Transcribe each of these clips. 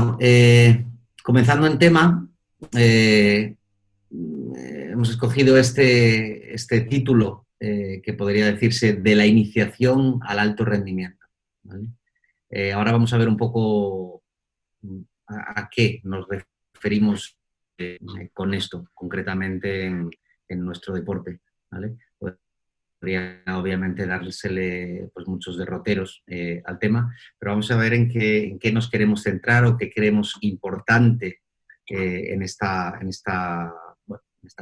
Bueno, comenzando en tema, hemos escogido este título que podría decirse de la iniciación al alto rendimiento, ¿vale? Ahora vamos a ver un poco a qué nos referimos con esto, concretamente en nuestro deporte, ¿vale? Podría obviamente dársele pues, muchos derroteros al tema, pero vamos a ver en qué nos queremos centrar o qué creemos importante bueno, en esta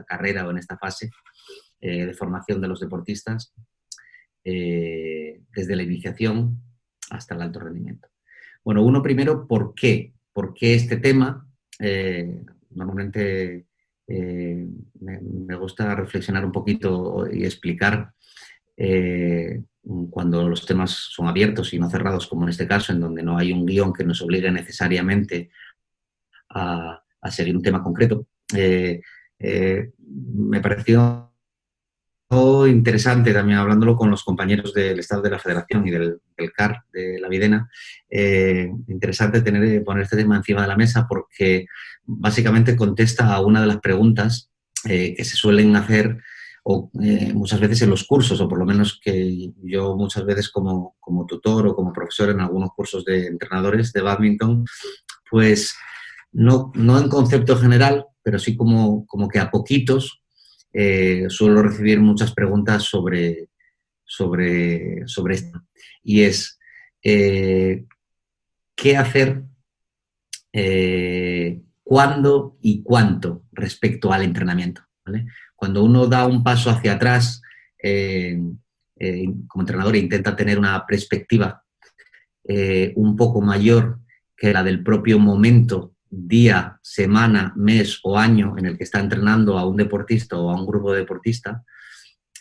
carrera o en esta fase de formación de los deportistas, desde la iniciación hasta el alto rendimiento. Bueno, uno primero, ¿por qué? ¿Por qué este tema? Normalmente me gusta reflexionar un poquito y explicar cuando los temas son abiertos y no cerrados, como en este caso, en donde no hay un guión que nos obligue necesariamente a seguir un tema concreto. Me pareció interesante también, hablándolo con los compañeros del Estado de la Federación y del CAR de la Videna, interesante poner este tema encima de la mesa porque básicamente contesta a una de las preguntas que se suelen hacer muchas veces en los cursos, o por lo menos que yo muchas veces como tutor o como profesor en algunos cursos de entrenadores de bádminton, pues no en concepto general, pero sí como que a poquitos suelo recibir muchas preguntas sobre esto. Y es, ¿qué hacer, cuándo y cuánto respecto al entrenamiento? ¿Vale? Cuando uno da un paso hacia atrás como entrenador e intenta tener una perspectiva un poco mayor que la del propio momento, día, semana, mes o año en el que está entrenando a un deportista o a un grupo de deportistas,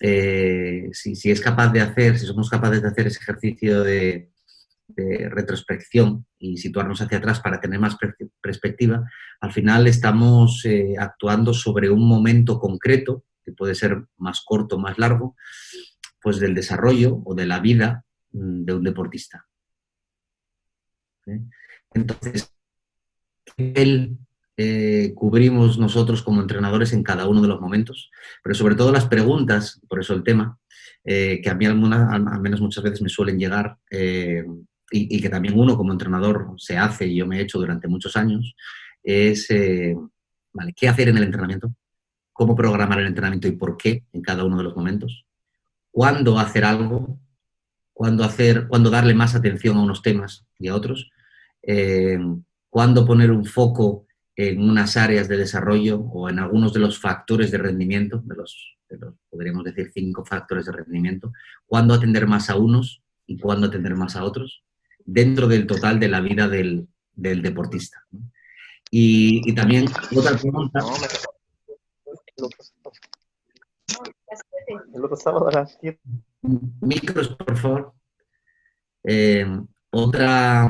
si es capaz de hacer, si somos capaces de hacer ese ejercicio de retrospección y situarnos hacia atrás para tener más perspectiva, al final estamos actuando sobre un momento concreto, que puede ser más corto o más largo, pues del desarrollo o de la vida de un deportista. ¿Sí? Entonces, ¿qué cubrimos nosotros como entrenadores en cada uno de los momentos? Pero sobre todo las preguntas, por eso el tema, que a mí al menos muchas veces me suelen llegar y que también uno como entrenador se hace y yo me he hecho durante muchos años, es, ¿vale? ¿Qué hacer en el entrenamiento? ¿Cómo programar el entrenamiento y por qué en cada uno de los momentos? ¿Cuándo hacer algo? ¿Cuándo darle más atención a unos temas y a otros? ¿Cuándo poner un foco en unas áreas de desarrollo o en algunos de los factores de rendimiento, podríamos decir 5 factores de rendimiento? ¿Cuándo atender más a unos y cuándo atender más a otros? Dentro del total de la vida del deportista, ¿no? Y también otra pregunta. El otro sábado a las 7. Micros, por favor. Otra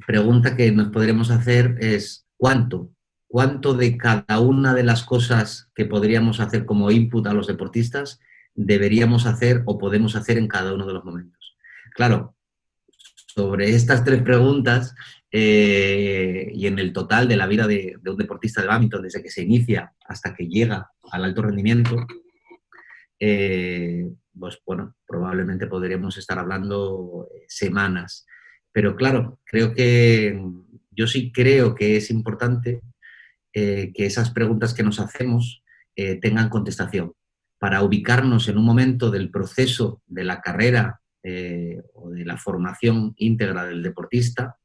pregunta que nos podríamos hacer es ¿cuánto? ¿Cuánto de cada una de las cosas que podríamos hacer como input a los deportistas deberíamos hacer o podemos hacer en cada uno de los momentos? Claro, sobre estas 3 preguntas y en el total de la vida de un deportista de bádminton, desde que se inicia hasta que llega al alto rendimiento, pues bueno, probablemente podríamos estar hablando semanas. Pero claro, yo sí creo que es importante que esas preguntas que nos hacemos tengan contestación para ubicarnos en un momento del proceso de la carrera o de la formación íntegra del deportista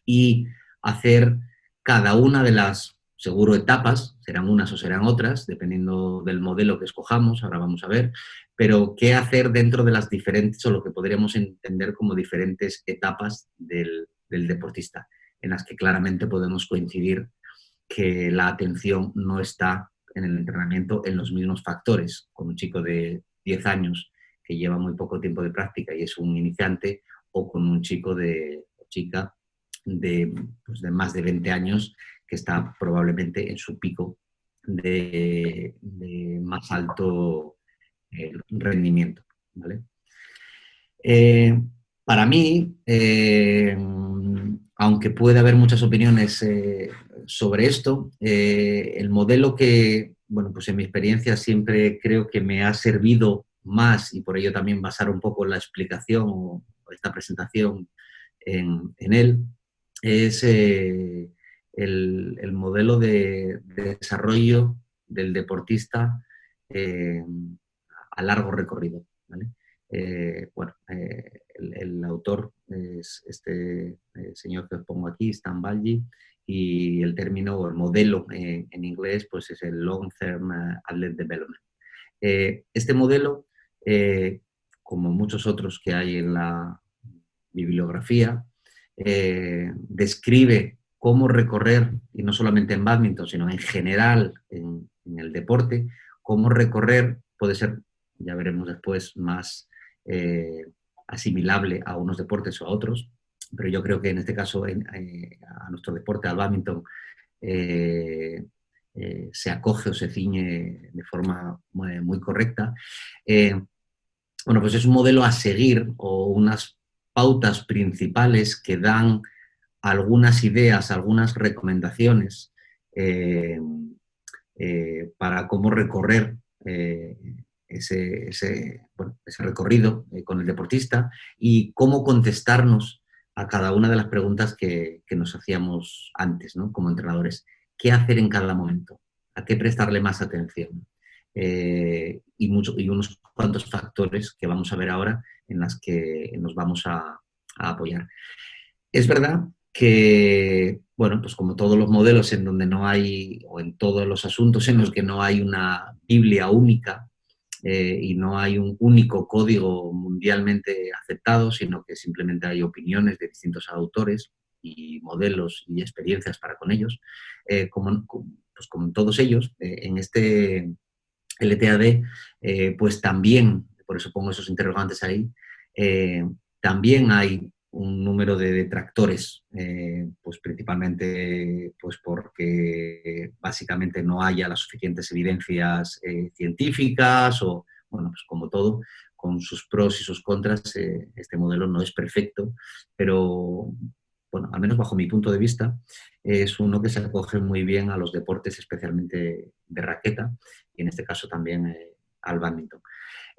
y hacer cada una de las, seguro, etapas, serán unas o serán otras, dependiendo del modelo que escojamos, ahora vamos a ver, pero qué hacer dentro de las diferentes, o lo que podríamos entender como diferentes etapas del deportista, en las que claramente podemos coincidir que la atención no está en el entrenamiento en los mismos factores, con un chico de 10 años que lleva muy poco tiempo de práctica y es un iniciante, o con un chico chica pues de más de 20 años que está probablemente en su pico de más alto rendimiento, ¿vale? Para mí, aunque puede haber muchas opiniones sobre esto, el modelo que, bueno, pues en mi experiencia siempre creo que me ha servido más, y por ello también basar un poco la explicación o esta presentación en él, es el modelo de desarrollo del deportista eh, a largo recorrido, ¿vale? El autor es este señor que os pongo aquí, Stan Balji, y el término o el modelo en inglés pues es el Long Term Athlete Development. Este modelo, como muchos otros que hay en la bibliografía, describe cómo recorrer, y no solamente en bádminton, sino en general en el deporte, cómo recorrer puede ser, ya veremos después, más asimilable a unos deportes o a otros, pero yo creo que en este caso a nuestro deporte, al bádminton, se acoge o se ciñe de forma muy correcta. Bueno, pues es un modelo a seguir o unas pautas principales que dan algunas ideas, algunas recomendaciones para cómo recorrer ese recorrido con el deportista y cómo contestarnos a cada una de las preguntas que nos hacíamos antes, ¿no? Como entrenadores. ¿Qué hacer en cada momento? ¿A qué prestarle más atención? Y unos cuantos factores que vamos a ver ahora en las que nos vamos a apoyar. Es verdad que, bueno, pues como todos los modelos en donde no hay, o en todos los asuntos en los que no hay una Biblia única y no hay un único código mundialmente aceptado, sino que simplemente hay opiniones de distintos autores y modelos y experiencias para con ellos, pues como en todos ellos, en este LTAD, pues también, por eso pongo esos interrogantes ahí, también hay un número de detractores, pues principalmente pues porque básicamente no haya las suficientes evidencias científicas o, bueno, pues como todo, con sus pros y sus contras, este modelo no es perfecto, pero, bueno, al menos bajo mi punto de vista, es uno que se acoge muy bien a los deportes, especialmente de raqueta, y en este caso también al bádminton.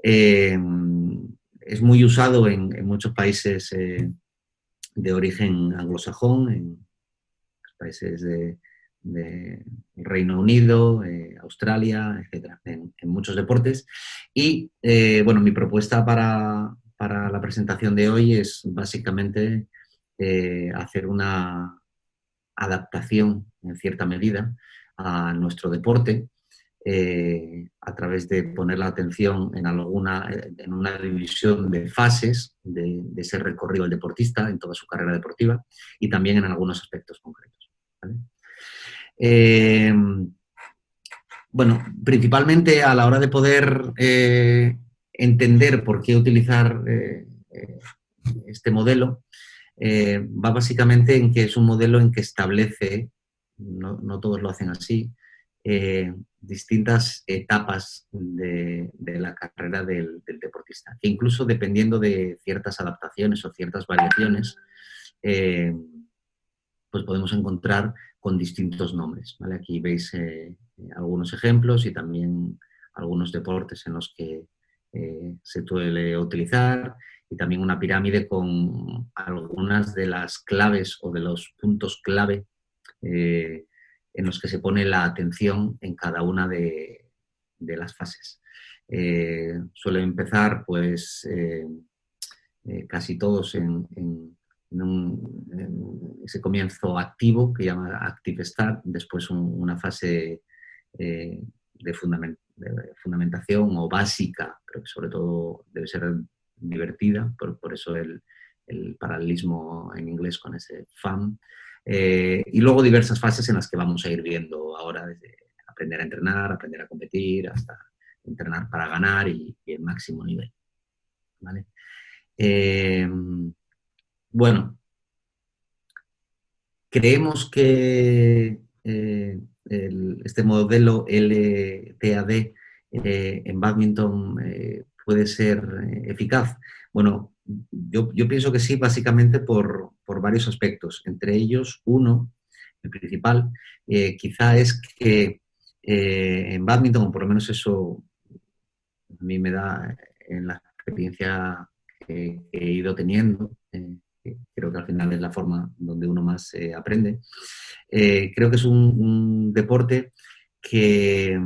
Es muy usado en muchos países de origen anglosajón, en los países de Reino Unido, Australia, etcétera, en muchos deportes. Y bueno, mi propuesta para la presentación de hoy es básicamente hacer una adaptación en cierta medida a nuestro deporte a través de poner la atención en una división de fases de ese recorrido del deportista en toda su carrera deportiva y también en algunos aspectos concretos. ¿Vale? Eh, bueno, principalmente a la hora de poder entender por qué utilizar este modelo, va básicamente en que es un modelo en que establece, no todos lo hacen así, distintas etapas de la carrera del deportista, que incluso dependiendo de ciertas adaptaciones o ciertas variaciones, pues podemos encontrar con distintos nombres. ¿Vale? Aquí veis algunos ejemplos y también algunos deportes en los que se suele utilizar y también una pirámide con algunas de las claves o de los puntos clave en los que se pone la atención en cada una de las fases. Suele empezar pues casi todos en ese comienzo activo que llama Active Start, después una fase de fundamentación o básica, pero que sobre todo debe ser divertida, por eso el paralelismo en inglés con ese FAM. Y luego diversas fases en las que vamos a ir viendo ahora, desde aprender a entrenar, aprender a competir, hasta entrenar para ganar y el máximo nivel. ¿Vale? Bueno, creemos que este modelo LTAD en bádminton puede ser eficaz. Bueno, yo pienso que sí, básicamente por varios aspectos. Entre ellos, uno, el principal, quizá es que en bádminton, o por lo menos eso a mí me da en la experiencia que he ido teniendo, que creo que al final es la forma donde uno más aprende, creo que es un deporte que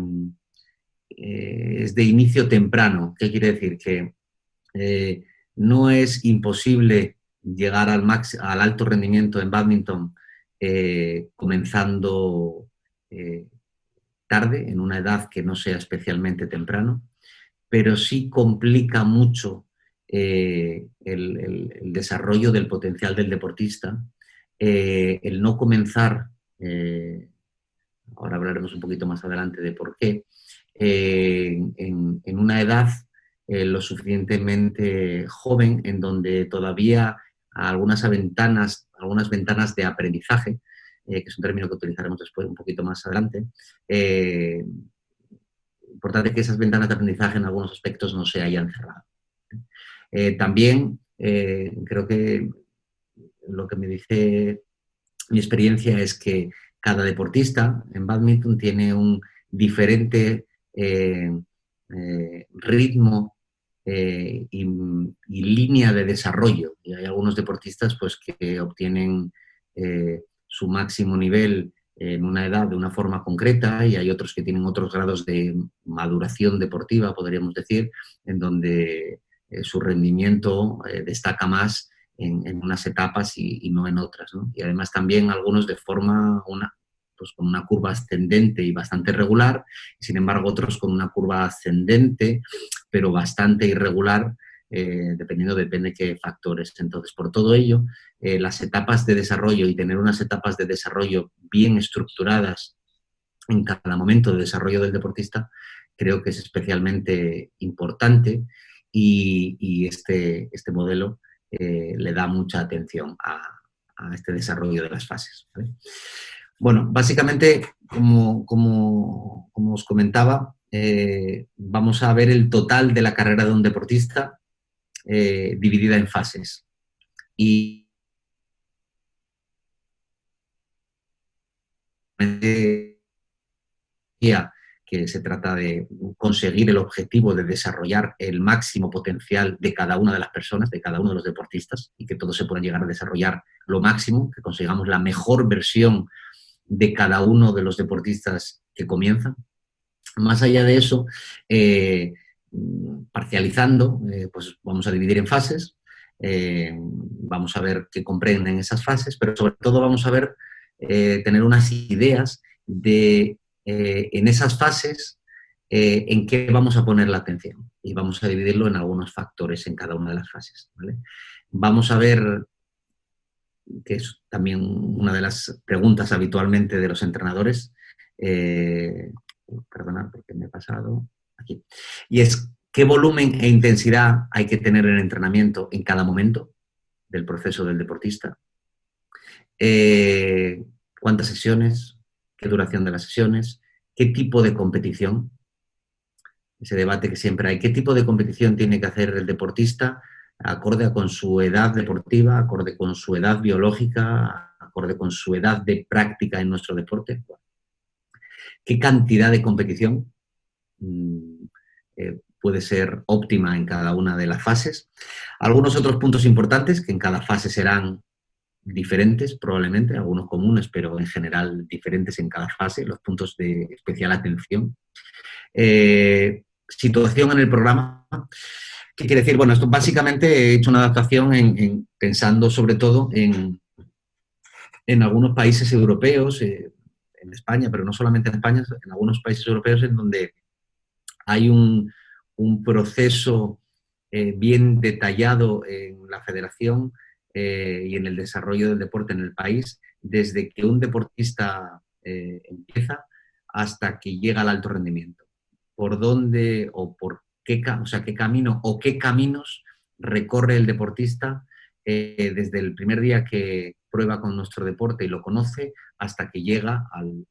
es de inicio temprano. ¿Qué quiere decir? Que eh, no es imposible llegar al alto rendimiento en bádminton comenzando eh, tarde, en una edad que no sea especialmente temprano, pero sí complica mucho el desarrollo del potencial del deportista, el no comenzar, ahora hablaremos un poquito más adelante de por qué, en una edad lo suficientemente joven en donde todavía algunas ventanas de aprendizaje, que es un término que utilizaremos después un poquito más adelante, importante que esas ventanas de aprendizaje en algunos aspectos no se hayan cerrado. También creo que lo que me dice mi experiencia es que cada deportista en bádminton tiene un diferente ritmo y línea de desarrollo. Y hay algunos deportistas pues, que obtienen su máximo nivel en una edad de una forma concreta y hay otros que tienen otros grados de maduración deportiva, podríamos decir, en donde su rendimiento destaca más en unas etapas y no en otras, ¿no? Y además también algunos de forma pues con una curva ascendente y bastante regular, y sin embargo otros con una curva ascendente pero bastante irregular, depende de qué factores. Entonces, por todo ello, las etapas de desarrollo y tener unas etapas de desarrollo bien estructuradas en cada momento de desarrollo del deportista, creo que es especialmente importante y este modelo le da mucha atención a este desarrollo de las fases. ¿Vale? Bueno, básicamente, como os comentaba, vamos a ver el total de la carrera de un deportista dividida en fases. Y que se trata de conseguir el objetivo de desarrollar el máximo potencial de cada una de las personas, de cada uno de los deportistas, y que todos se puedan llegar a desarrollar lo máximo, que consigamos la mejor versión de cada uno de los deportistas que comienzan. Más allá de eso, parcializando, pues vamos a dividir en fases, vamos a ver qué comprenden esas fases, pero sobre todo vamos a ver, tener unas ideas de en esas fases en qué vamos a poner la atención y vamos a dividirlo en algunos factores en cada una de las fases. ¿Vale? Vamos a ver, que es también una de las preguntas habitualmente de los entrenadores, perdonad porque me he pasado aquí, y es qué volumen e intensidad hay que tener en el entrenamiento en cada momento del proceso del deportista, cuántas sesiones, qué duración de las sesiones, qué tipo de competición, ese debate que siempre hay, qué tipo de competición tiene que hacer el deportista acorde con su edad deportiva, acorde con su edad biológica, acorde con su edad de práctica en nuestro deporte. ¿Qué cantidad de competición puede ser óptima en cada una de las fases? Algunos otros puntos importantes que en cada fase serán diferentes, probablemente, algunos comunes, pero en general diferentes en cada fase, los puntos de especial atención. Situación en el programa. ¿Qué quiere decir? Bueno, esto básicamente he hecho una adaptación pensando sobre todo en algunos países europeos, en España, pero no solamente en España, en algunos países europeos en donde hay un proceso bien detallado en la federación y en el desarrollo del deporte en el país, desde que un deportista empieza hasta que llega al alto rendimiento. Por dónde o por qué, o sea, qué camino o qué caminos recorre el deportista desde el primer día que prueba con nuestro deporte y lo conoce hasta que llega al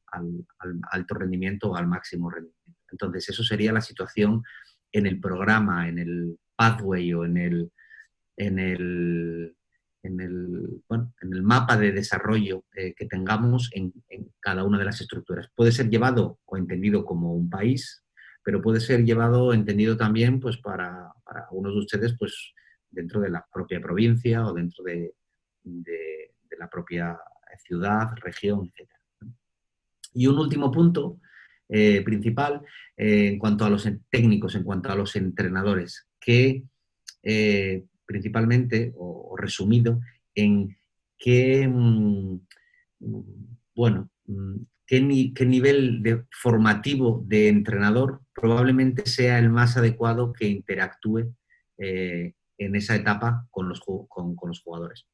alto rendimiento o al máximo rendimiento. Entonces, eso sería la situación en el programa, en el pathway o en el bueno, en el mapa de desarrollo que tengamos en cada una de las estructuras. Puede ser llevado o entendido como un país, pero puede ser llevado o entendido también pues, para algunos de ustedes pues, dentro de la propia provincia o dentro de la propia ciudad, región, etc. Y un último punto principal en cuanto a los técnicos, en cuanto a los entrenadores, que principalmente, o resumido, en qué, bueno, qué nivel formativo de entrenador probablemente sea el más adecuado que interactúe en esa etapa con con los jugadores.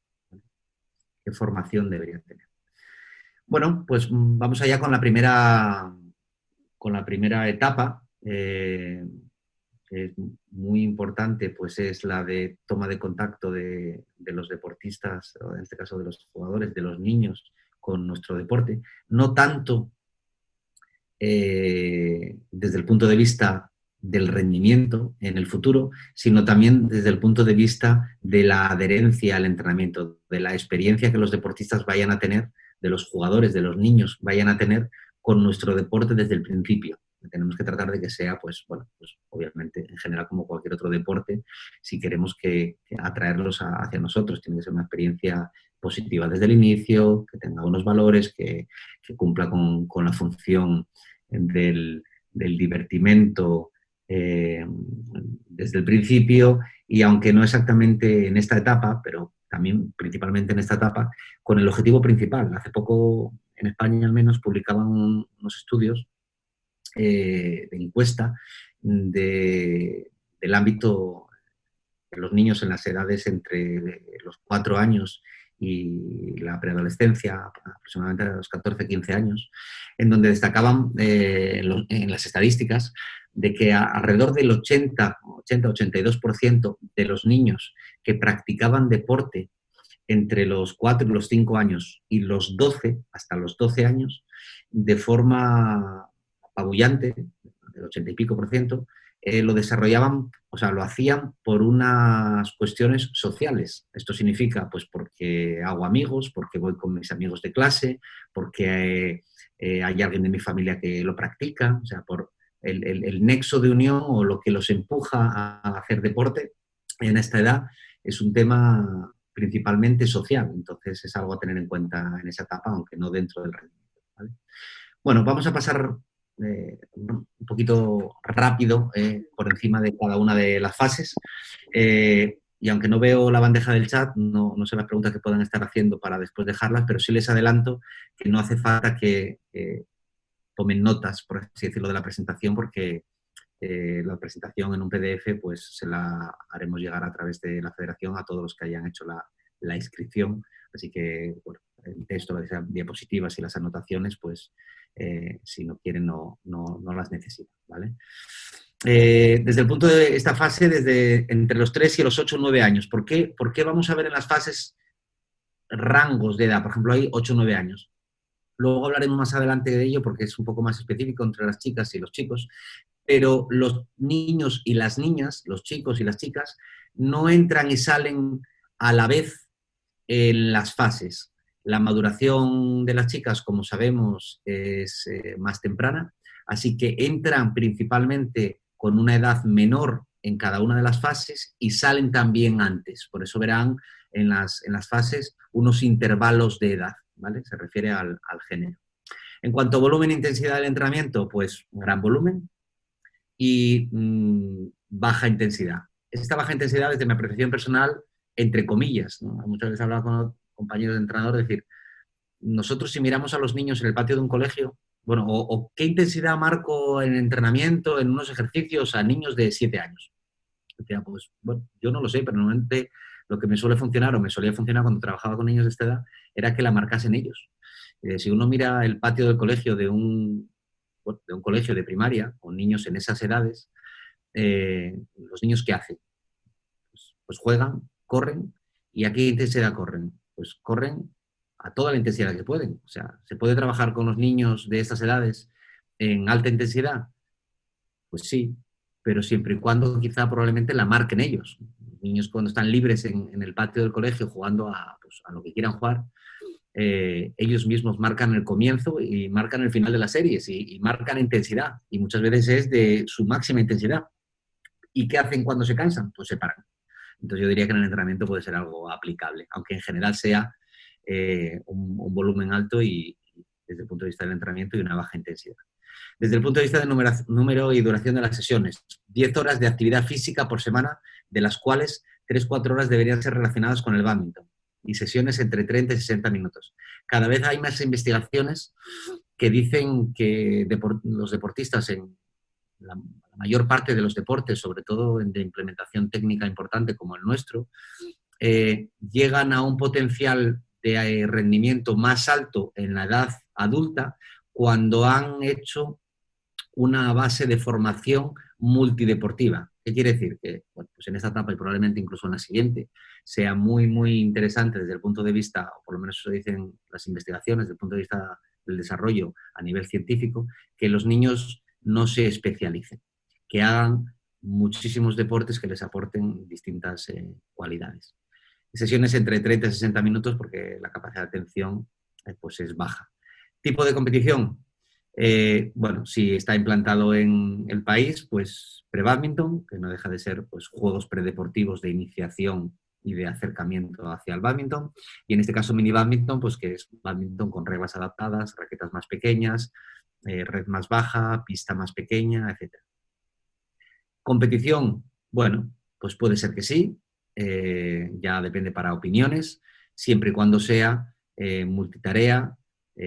¿Qué formación deberían tener? Bueno, pues vamos allá con la primera etapa, que es muy importante, pues es la de toma de contacto de los deportistas, o en este caso de los jugadores, de los niños, con nuestro deporte. No tanto desde el punto de vista del rendimiento en el futuro, sino también desde el punto de vista de la adherencia al entrenamiento, de la experiencia que los deportistas vayan a tener, de los jugadores, de los niños vayan a tener con nuestro deporte desde el principio. Tenemos que tratar de que sea, pues, bueno, pues obviamente en general como cualquier otro deporte, si queremos que atraerlos hacia nosotros, tiene que ser una experiencia positiva desde el inicio, que tenga unos valores, que cumpla con la función del divertimento desde el principio y aunque no exactamente en esta etapa, pero también principalmente en esta etapa, con el objetivo principal. Hace poco en España al menos publicaban unos estudios de encuesta del ámbito de los niños en las edades entre los 4 años y la preadolescencia, aproximadamente a los 14, 15 años, en donde destacaban en las estadísticas de que alrededor del 80-82% de los niños que practicaban deporte entre los 4 y los 5 años y los 12, hasta los 12 años, de forma apabullante, del 80 y pico por ciento, lo desarrollaban, o sea, lo hacían por unas cuestiones sociales. Esto significa, pues, porque hago amigos, porque voy con mis amigos de clase, porque hay alguien de mi familia que lo practica, o sea, por el nexo de unión o lo que los empuja a hacer deporte en esta edad es un tema principalmente social, entonces es algo a tener en cuenta en esa etapa, aunque no dentro del rendimiento. ¿Vale? Bueno, vamos a pasar un poquito rápido por encima de cada una de las fases. Y aunque no veo la bandeja del chat, no sé las preguntas que puedan estar haciendo para después dejarlas, pero sí les adelanto que no hace falta que tomen notas, por así decirlo, de la presentación, porque la presentación en un PDF pues se la haremos llegar a través de la federación a todos los que hayan hecho la inscripción. Así que bueno, el texto, las diapositivas y las anotaciones, pues si no quieren no las necesitan. ¿Vale? Desde el punto de esta fase, desde entre los 3 y los 8 o 9 años, ¿por qué vamos a ver en las fases rangos de edad? Por ejemplo, hay 8 o 9 años. Luego hablaremos más adelante de ello porque es un poco más específico entre las chicas y los chicos, pero los niños y las niñas, los chicos y las chicas, no entran y salen a la vez en las fases. La maduración de las chicas, como sabemos, es más temprana, así que entran principalmente con una edad menor en cada una de las fases y salen también antes. Por eso verán en las fases unos intervalos de edad, ¿vale? Se refiere al género. En cuanto a volumen e intensidad del entrenamiento, pues gran volumen, y baja intensidad. Esta baja intensidad, desde mi apreciación personal, entre comillas, ¿no? Muchas veces he hablado con compañeros de entrenador, es decir, nosotros si miramos a los niños en el patio de un colegio, bueno, o qué intensidad marco en entrenamiento, en unos ejercicios a niños de 7 años. Decía, pues, bueno, yo no lo sé, pero normalmente lo que me suele funcionar o me solía funcionar cuando trabajaba con niños de esta edad era que la marcasen ellos. Si uno mira el patio del colegio de un colegio de primaria con niños en esas edades, los niños ¿qué hacen? Pues juegan, corren, ¿y a qué intensidad corren? Pues corren a toda la intensidad que pueden. O sea, ¿se puede trabajar con los niños de estas edades en alta intensidad? Pues sí, pero siempre y cuando quizá probablemente la marquen ellos. niños cuando están libres en el patio del colegio jugando pues, a lo que quieran jugar, ellos mismos marcan el comienzo y marcan el final de las series y marcan intensidad. Y muchas veces es de su máxima intensidad. ¿Y qué hacen cuando se cansan? Pues se paran. Entonces yo diría que en el entrenamiento puede ser algo aplicable, aunque en general sea un volumen alto y desde el punto de vista del entrenamiento y una baja intensidad. Desde el punto de vista del número y duración de las sesiones, 10 horas de actividad física por semana, de las cuales 3-4 horas deberían ser relacionadas con el bádminton y sesiones entre 30 y 60 minutos. Cada vez hay más investigaciones que dicen que los deportistas en la mayor parte de los deportes, sobre todo de implementación técnica importante como el nuestro, llegan a un potencial de rendimiento más alto en la edad adulta cuando han hecho una base de formación multideportiva. ¿Qué quiere decir? Que bueno, pues en esta etapa y probablemente incluso en la siguiente sea muy, muy interesante desde el punto de vista, o por lo menos eso dicen las investigaciones, desde el punto de vista del desarrollo a nivel científico, que los niños no se especialicen, que hagan muchísimos deportes que les aporten distintas cualidades. Sesiones entre 30 y 60 minutos porque la capacidad de atención pues es baja. Tipo de competición. Bueno, si está implantado en el país, pues pre-bádminton, que no deja de ser pues, juegos predeportivos de iniciación y de acercamiento hacia el bádminton. Y en este caso mini bádminton, pues que es bádminton con reglas adaptadas, raquetas más pequeñas, red más baja, pista más pequeña, etc. Competición, bueno, pues puede ser que sí, ya depende para opiniones, siempre y cuando sea multitarea,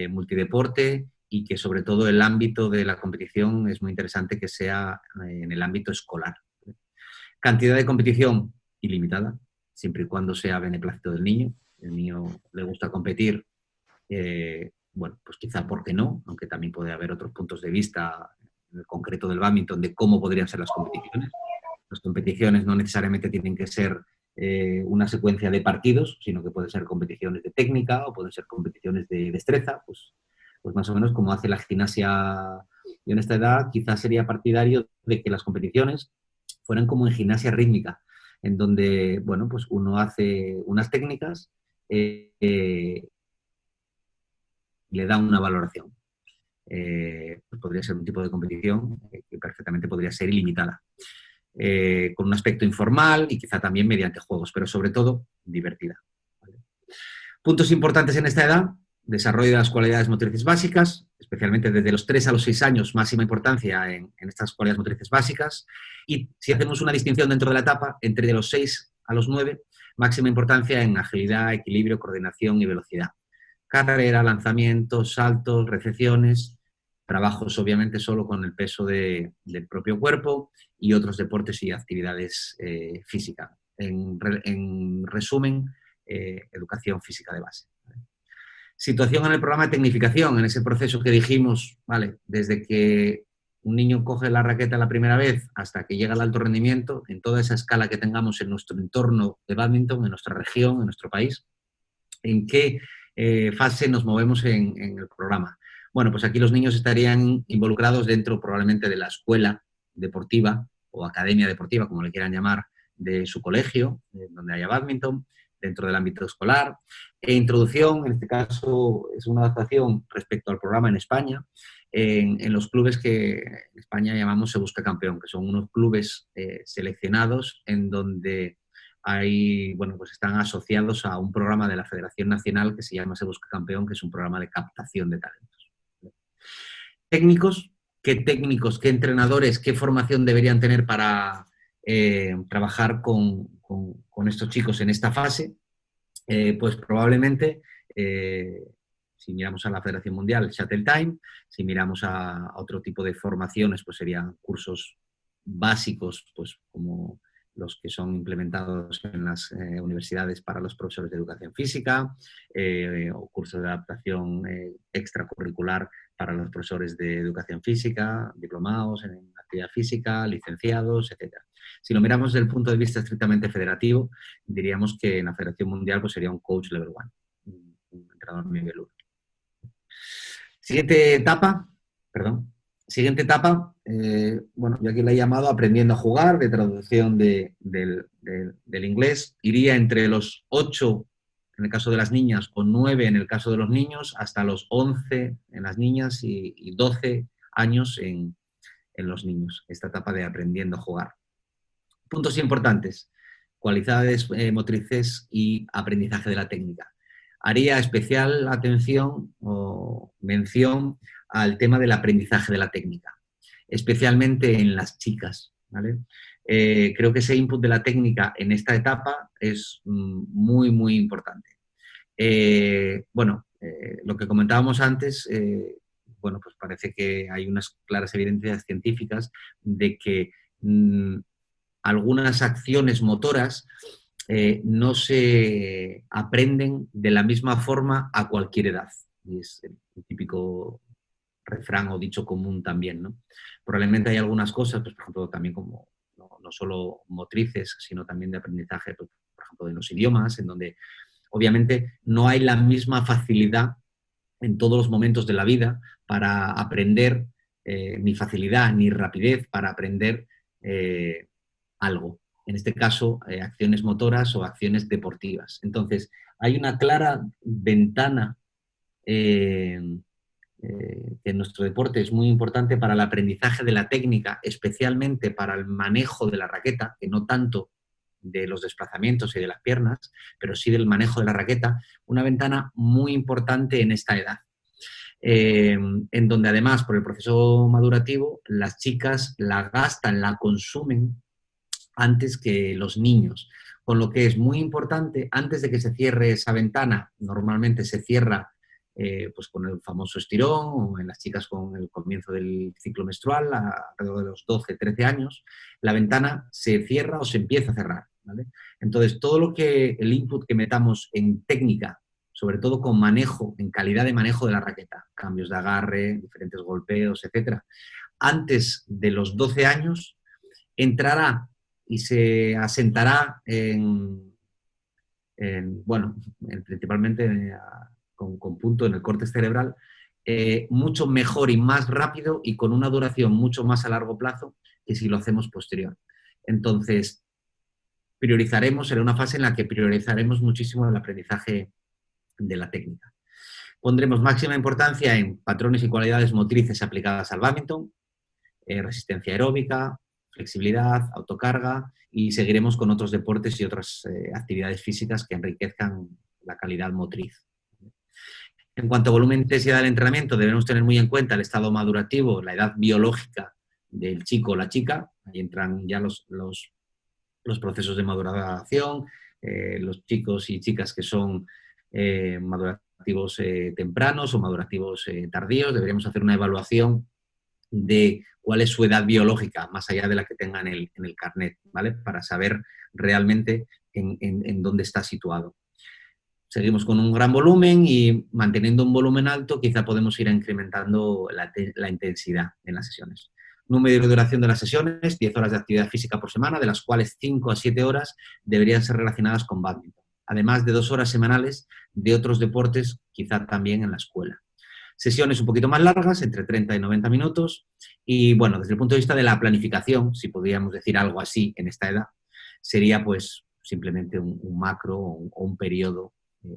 multideporte y que sobre todo el ámbito de la competición es muy interesante que sea en el ámbito escolar. Cantidad de competición ilimitada, siempre y cuando sea beneplácito del niño. El niño le gusta competir, bueno, pues quizá porque no, aunque también puede haber otros puntos de vista en el concreto del bádminton de cómo podrían ser las competiciones. Las competiciones no necesariamente tienen que ser una secuencia de partidos, sino que pueden ser competiciones de técnica o pueden ser competiciones de destreza, pues más o menos como hace la gimnasia. Yo en esta edad quizás sería partidario de que las competiciones fueran como en gimnasia rítmica, en donde, bueno, pues uno hace unas técnicas y le da una valoración. Pues podría ser un tipo de competición que perfectamente podría ser ilimitada. Con un aspecto informal y quizá también mediante juegos, pero sobre todo divertida. ¿Vale? Puntos importantes en esta edad: desarrollo de las cualidades motrices básicas, especialmente desde los 3 a los 6 años, máxima importancia en estas cualidades motrices básicas. Y si hacemos una distinción dentro de la etapa, entre los 6 a los 9, máxima importancia en agilidad, equilibrio, coordinación y velocidad. Carrera, lanzamientos, saltos, recepciones, trabajos obviamente solo con el peso del propio cuerpo y otros deportes y actividades físicas. En resumen, educación física de base. Situación en el programa de tecnificación, en ese proceso que dijimos, ¿vale? Desde que un niño coge la raqueta la primera vez hasta que llega al alto rendimiento, en toda esa escala que tengamos en nuestro entorno de bádminton, en nuestra región, en nuestro país, ¿en qué fase nos movemos en el programa? Bueno, pues aquí los niños estarían involucrados dentro probablemente de la escuela deportiva o academia deportiva, como le quieran llamar, de su colegio, donde haya bádminton, dentro del ámbito escolar. Introducción, en este caso, es una adaptación respecto al programa en España, en los clubes que en España llamamos Se Busca Campeón, que son unos clubes seleccionados en donde bueno, pues están asociados a un programa de la Federación Nacional que se llama Se Busca Campeón, que es un programa de captación de talentos. Técnicos, qué entrenadores, qué formación deberían tener para trabajar con estos chicos en esta fase? Pues probablemente, si miramos a la Federación Mundial, Shuttle Time, si miramos a otro tipo de formaciones, pues serían cursos básicos, pues como los que son implementados en las universidades para los profesores de educación física, o cursos de adaptación extracurricular para los profesores de educación física, diplomados en actividad física, licenciados, etc. Si lo miramos desde el punto de vista estrictamente federativo, diríamos que en la Federación Mundial pues sería un coach level 1, un entrenador nivel 1. Siguiente etapa, perdón. Siguiente etapa, bueno, yo aquí la he llamado aprendiendo a jugar, de traducción del inglés. Iría entre los 8 en el caso de las niñas o 9 en el caso de los niños, hasta los 11 en las niñas y 12 años en los niños, esta etapa de aprendiendo a jugar. Puntos importantes, cualidades motrices y aprendizaje de la técnica. Haría especial atención o mención al tema del aprendizaje de la técnica, especialmente en las chicas, ¿vale? Creo que ese input de la técnica en esta etapa es muy, muy importante. Bueno, lo que comentábamos antes, bueno, pues parece que hay unas claras evidencias científicas de que algunas acciones motoras no se aprenden de la misma forma a cualquier edad. Y es el típico refrán o dicho común también, ¿no? Probablemente hay algunas cosas, pues, por ejemplo, también como no solo motrices, sino también de aprendizaje, pues, por ejemplo, de los idiomas, en donde obviamente no hay la misma facilidad en todos los momentos de la vida para aprender, ni facilidad ni rapidez para aprender algo. En este caso, acciones motoras o acciones deportivas. Entonces, hay una clara ventana que en nuestro deporte es muy importante para el aprendizaje de la técnica, especialmente para el manejo de la raqueta, que no tanto de los desplazamientos y de las piernas, pero sí del manejo de la raqueta, una ventana muy importante en esta edad. En donde además, por el proceso madurativo, las chicas la gastan, la consumen antes que los niños. Con lo que es muy importante, antes de que se cierre esa ventana, normalmente se cierra pues con el famoso estirón, o en las chicas con el comienzo del ciclo menstrual, alrededor de los 12, 13 años, la ventana se cierra o se empieza a cerrar, ¿vale? Entonces, todo lo que el input que metamos en técnica, sobre todo con manejo, en calidad de manejo de la raqueta, cambios de agarre, diferentes golpeos, etcétera, antes de los 12 años, entrará y se asentará bueno, principalmente con punto en el córtex cerebral, mucho mejor y más rápido y con una duración mucho más a largo plazo que si lo hacemos posterior. Entonces, será una fase en la que priorizaremos muchísimo el aprendizaje de la técnica. Pondremos máxima importancia en patrones y cualidades motrices aplicadas al bádminton, resistencia aeróbica, flexibilidad, autocarga, y seguiremos con otros deportes y otras actividades físicas que enriquezcan la calidad motriz. En cuanto a volumen e intensidad del entrenamiento, debemos tener muy en cuenta el estado madurativo, la edad biológica del chico o la chica. Ahí entran ya los procesos de maduración, los chicos y chicas que son madurativos tempranos o madurativos tardíos. Deberíamos hacer una evaluación de cuál es su edad biológica, más allá de la que tenga en el carnet, ¿vale? Para saber realmente en dónde está situado. Seguimos con un gran volumen y manteniendo un volumen alto, quizá podemos ir incrementando la intensidad en las sesiones. Número de duración de las sesiones, 10 horas de actividad física por semana, de las cuales 5 a 7 horas deberían ser relacionadas con bádminton, además de 2 horas semanales de otros deportes, quizá también en la escuela. Sesiones un poquito más largas, entre 30 y 90 minutos, y bueno, desde el punto de vista de la planificación, si podríamos decir algo así en esta edad, sería pues simplemente un macro o un periodo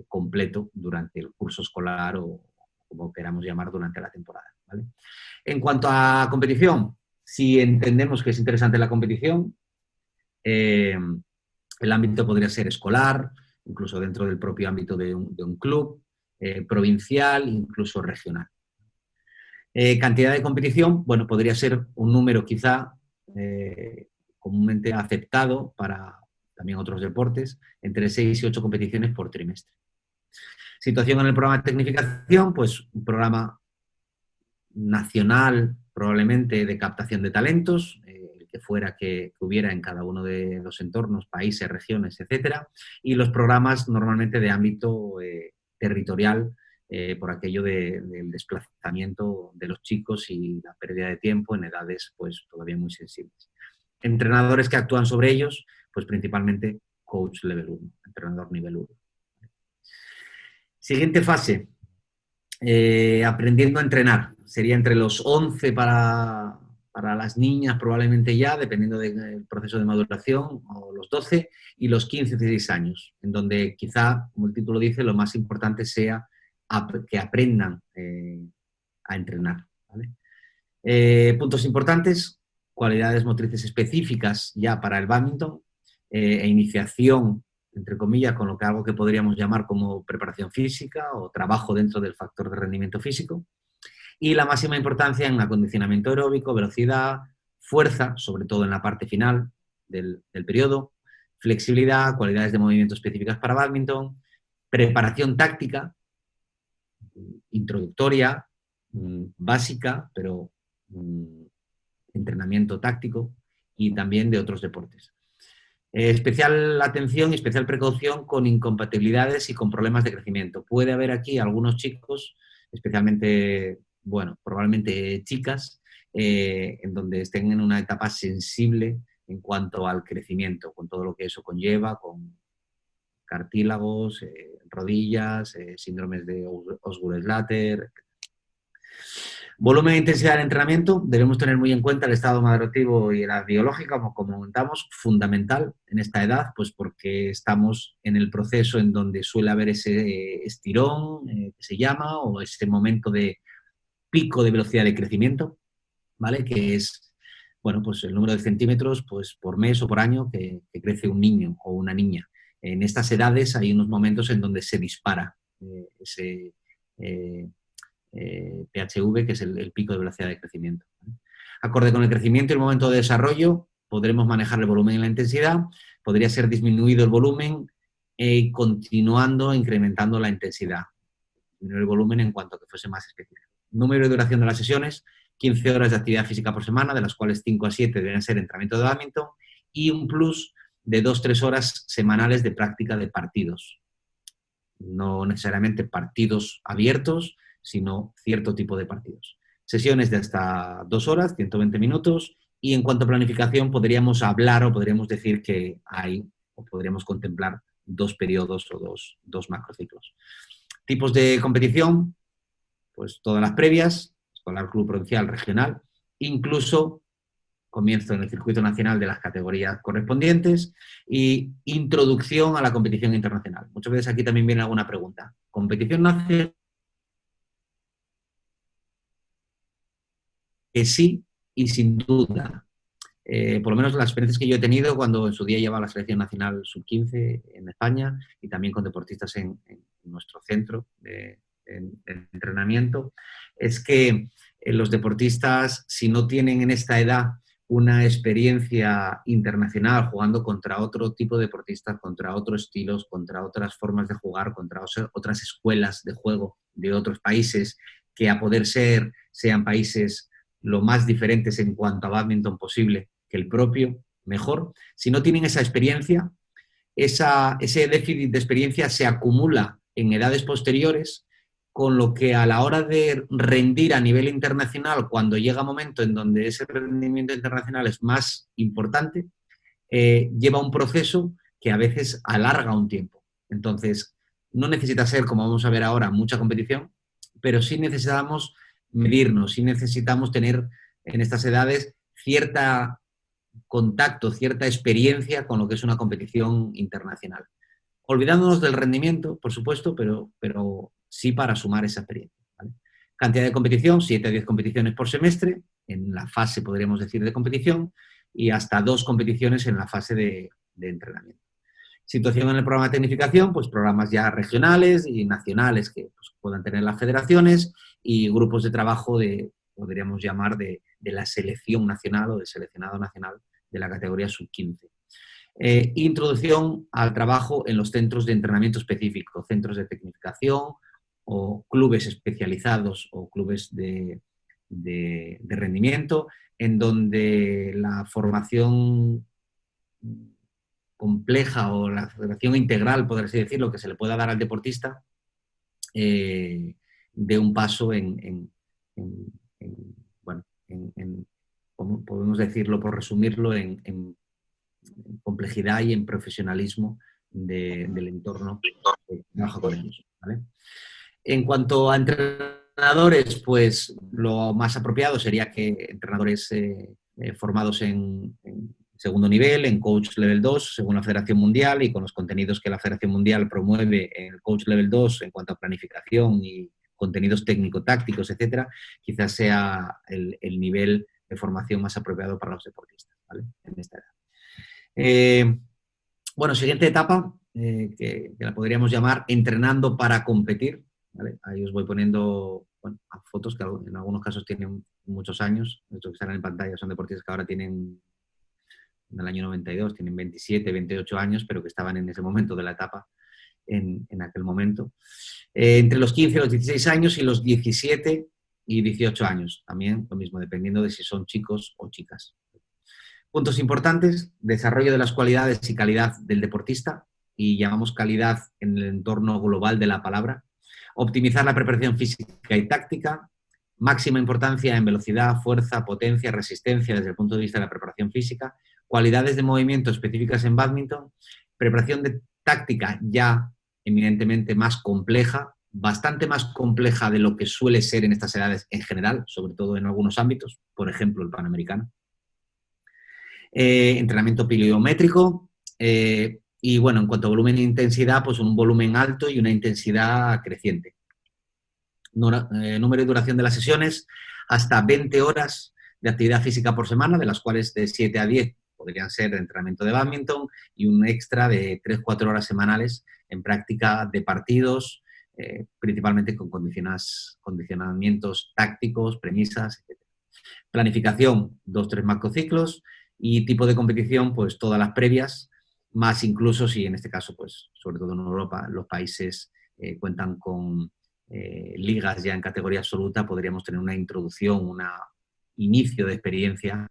completo durante el curso escolar o como queramos llamar durante la temporada, ¿vale? En cuanto a competición, si entendemos que es interesante la competición, el ámbito podría ser escolar, incluso dentro del propio ámbito de un club, provincial, incluso regional. Cantidad de competición, bueno, podría ser un número quizá comúnmente aceptado para también otros deportes, entre 6 y 8 competiciones por trimestre. Situación en el programa de tecnificación, pues un programa nacional probablemente de captación de talentos, el que fuera que hubiera en cada uno de los entornos, países, regiones, etcétera, y los programas normalmente de ámbito territorial, por aquello del desplazamiento de los chicos y la pérdida de tiempo en edades pues todavía muy sensibles. Entrenadores que actúan sobre ellos, pues principalmente coach level 1, entrenador nivel 1. Siguiente fase, aprendiendo a entrenar. Sería entre los 11 para las niñas probablemente ya, dependiendo del proceso de maduración, o los 12, y los 15, 16 años, en donde quizá, como el título dice, lo más importante sea que aprendan a entrenar. ¿Vale? Puntos importantes, cualidades motrices específicas ya para el bádminton, e iniciación, entre comillas, con lo que algo que podríamos llamar como preparación física o trabajo dentro del factor de rendimiento físico, y la máxima importancia en acondicionamiento aeróbico, velocidad, fuerza, sobre todo en la parte final del periodo, flexibilidad, cualidades de movimiento específicas para bádminton, preparación táctica, introductoria, básica, pero entrenamiento táctico, y también de otros deportes. Especial atención y especial precaución con incompatibilidades y con problemas de crecimiento. Puede haber aquí algunos chicos, especialmente, bueno, probablemente chicas, en donde estén en una etapa sensible en cuanto al crecimiento, con todo lo que eso conlleva, con cartílagos, rodillas, síndromes de Osgood-Schlatter. Volumen e intensidad del entrenamiento, debemos tener muy en cuenta el estado madurativo y la biológica, como comentamos, fundamental en esta edad, pues porque estamos en el proceso en donde suele haber ese estirón, que se llama, o ese momento de pico de velocidad de crecimiento, ¿vale? Que es, bueno, pues el número de centímetros, pues por mes o por año que crece un niño o una niña. En estas edades hay unos momentos en donde se dispara ese PHV, que es el pico de velocidad de crecimiento. Acorde con el crecimiento y el momento de desarrollo, podremos manejar el volumen y la intensidad. Podría ser disminuido el volumen continuando incrementando la intensidad. Disminuir el volumen en cuanto a que fuese más específico. Número y duración de las sesiones, 15 horas de actividad física por semana, de las cuales 5 a 7 deben ser entrenamiento de bádminton, y un plus de 2-3 horas semanales de práctica de partidos. No necesariamente partidos abiertos, sino cierto tipo de partidos. Sesiones de hasta 2 horas, 120 minutos, y en cuanto a planificación podríamos hablar o podríamos decir que hay, o podríamos contemplar, 2 periodos o dos macrociclos. Tipos de competición, pues todas las previas, escolar, club, provincial, regional, incluso comienzo en el circuito nacional de las categorías correspondientes y introducción a la competición internacional. Muchas veces aquí también viene alguna pregunta. ¿Competición nacional? Que sí, y sin duda. Por lo menos las experiencias que yo he tenido cuando en su día llevaba la selección nacional sub-15 en España y también con deportistas en nuestro centro de entrenamiento, es que los deportistas, si no tienen en esta edad una experiencia internacional jugando contra otro tipo de deportistas, contra otros estilos, contra otras formas de jugar, contra otras escuelas de juego de otros países, que a poder ser sean países lo más diferentes en cuanto a bádminton posible que el propio, mejor. Si no tienen esa experiencia, ese déficit de experiencia se acumula en edades posteriores, con lo que a la hora de rendir a nivel internacional, cuando llega un momento en donde ese rendimiento internacional es más importante, lleva un proceso que a veces alarga un tiempo. Entonces, no necesita ser, como vamos a ver ahora, mucha competición, pero sí necesitamos medirnos, sí necesitamos tener en estas edades cierta contacto, cierta experiencia con lo que es una competición internacional. Olvidándonos del rendimiento, por supuesto, pero sí para sumar esa experiencia. ¿Vale? Cantidad de competición, 7 a 10 competiciones por semestre, en la fase, podríamos decir, de competición, y hasta 2 competiciones en la fase de entrenamiento. Situación en el programa de tecnificación, pues programas ya regionales y nacionales que pues, puedan tener las federaciones, y grupos de trabajo podríamos llamar, de la selección nacional o del seleccionado nacional de la categoría sub-15. Introducción al trabajo en los centros de entrenamiento específico, centros de tecnificación o clubes especializados o clubes de rendimiento, en donde la formación compleja o la formación integral, por así decirlo, que se le pueda dar al deportista, de un paso bueno, ¿cómo podemos decirlo, por resumirlo, en complejidad y en profesionalismo del entorno que trabaja con ellos. ¿Vale? En cuanto a entrenadores, pues lo más apropiado sería que entrenadores formados en segundo nivel, en coach level 2, según la Federación Mundial, y con los contenidos que la Federación Mundial promueve en el coach level 2 en cuanto a planificación y contenidos técnico-tácticos, etcétera, quizás sea el nivel de formación más apropiado para los deportistas, ¿vale? En esta edad. Bueno, siguiente etapa, que la podríamos llamar entrenando para competir, ¿vale? Ahí os voy poniendo fotos que en algunos casos tienen muchos años. Estos que salen en pantalla son deportistas que ahora tienen, en el año 92, tienen 27, 28 años, pero que estaban en ese momento de la etapa en aquel momento. Entre los 15 y los 16 años y los 17 y 18 años, también lo mismo, dependiendo de si son chicos o chicas. Puntos importantes: desarrollo de las cualidades y calidad del deportista, y llamamos calidad en el entorno global de la palabra. Optimizar la preparación física y táctica, máxima importancia en velocidad, fuerza, potencia, resistencia desde el punto de vista de la preparación física, cualidades de movimiento específicas en bádminton, preparación de táctica ya eminentemente más compleja, bastante más compleja de lo que suele ser en estas edades en general, sobre todo en algunos ámbitos, por ejemplo el panamericano. Entrenamiento pliométrico, y bueno, en cuanto a volumen e intensidad, pues un volumen alto y una intensidad creciente. Número y duración de las sesiones, hasta 20 horas de actividad física por semana, de las cuales de 7 a 10 podrían ser de entrenamiento de bádminton, y un extra de 3-4 horas semanales en práctica de partidos, principalmente con condicionamientos tácticos, premisas, etc. Planificación, 2-3 macrociclos, y tipo de competición, pues todas las previas, más incluso si en este caso, pues sobre todo en Europa, los países cuentan con ligas ya en categoría absoluta, podríamos tener una introducción, un inicio de experiencia